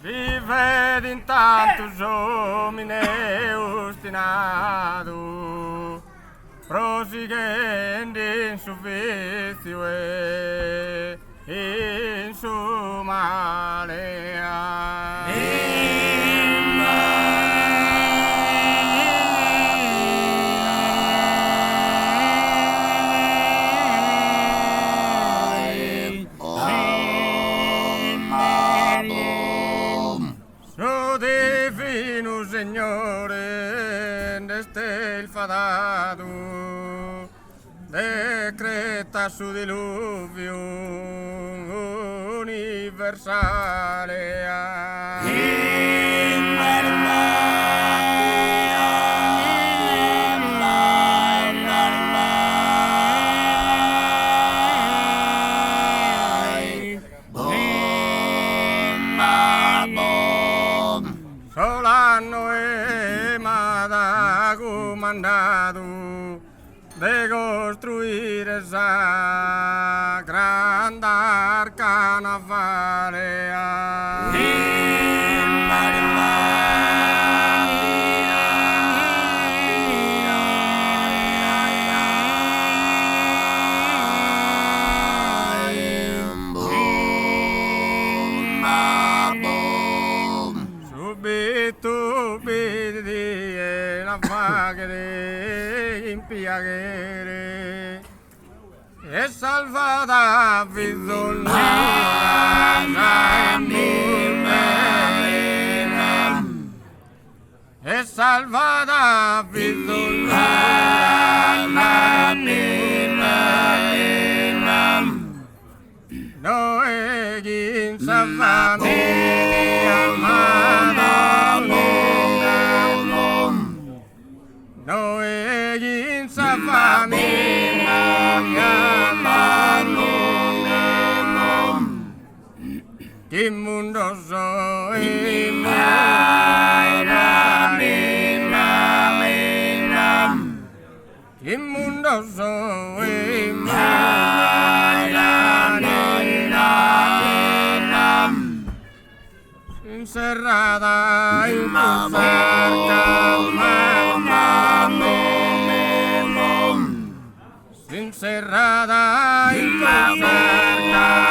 Vive intanto somine ostinato, proseguendo in suo vizio e in suo male. Divino Signore, deste il fadato, decreta su diluvio universale. Solano e Madago mandato de costruire esa grande arca navale. Subito vedi la fagere impiaghere e salvata e salvata noi chi famiglia noi chi famiglia che mondo soy che mondo soy encerrada en tu cerca, encerrada en tu cerca,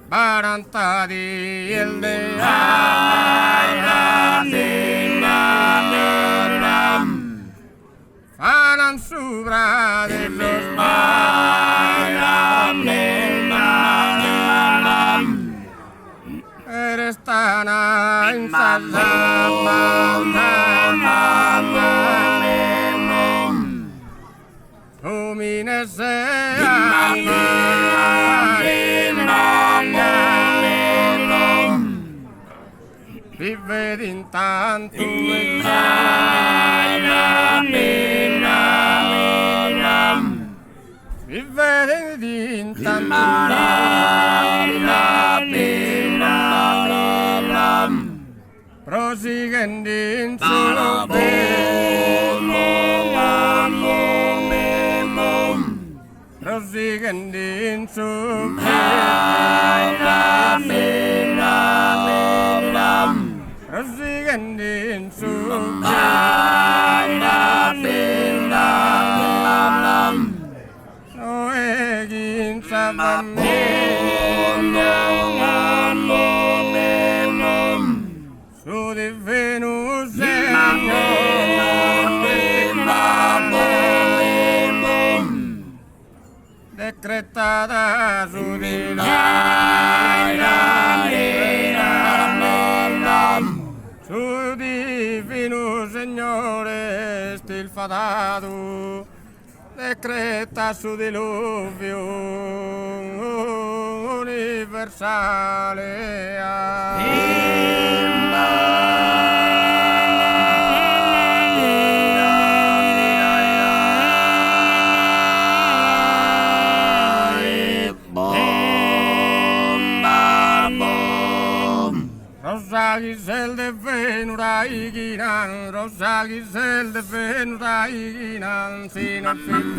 barantadi el de faran subra de los eres tan umine vive intanto vive intanto proseguendo in suo proseguendo in suo proseguendo in suo noi chi su di Venus decretata su di su divino Signore stil fadato decreta su diluvio universale. Rosa Giselle venuta iginan, Rosa Giselle venuta iginan, sino al fin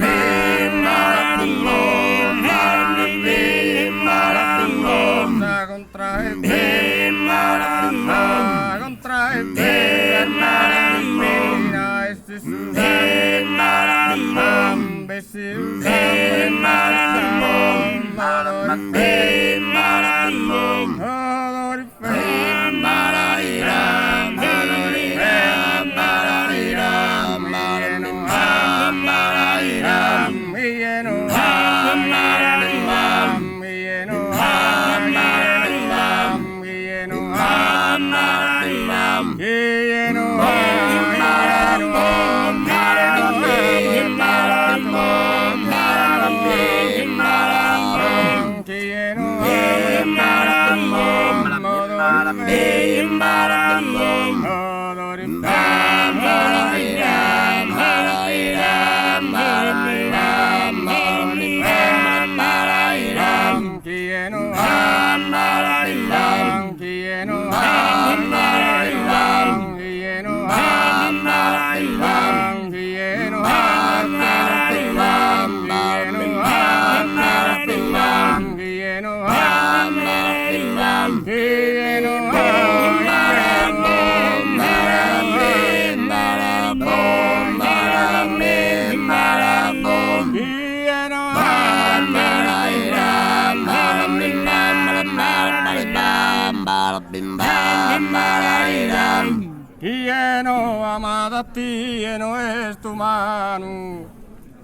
Tieno amada tieno es tu mano,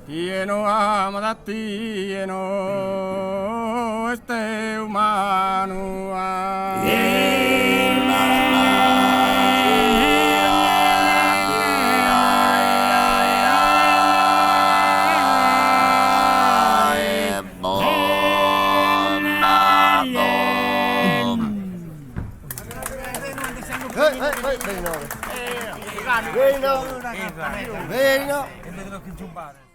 tieno amada tieno este humano. Vedi no? Vedi no?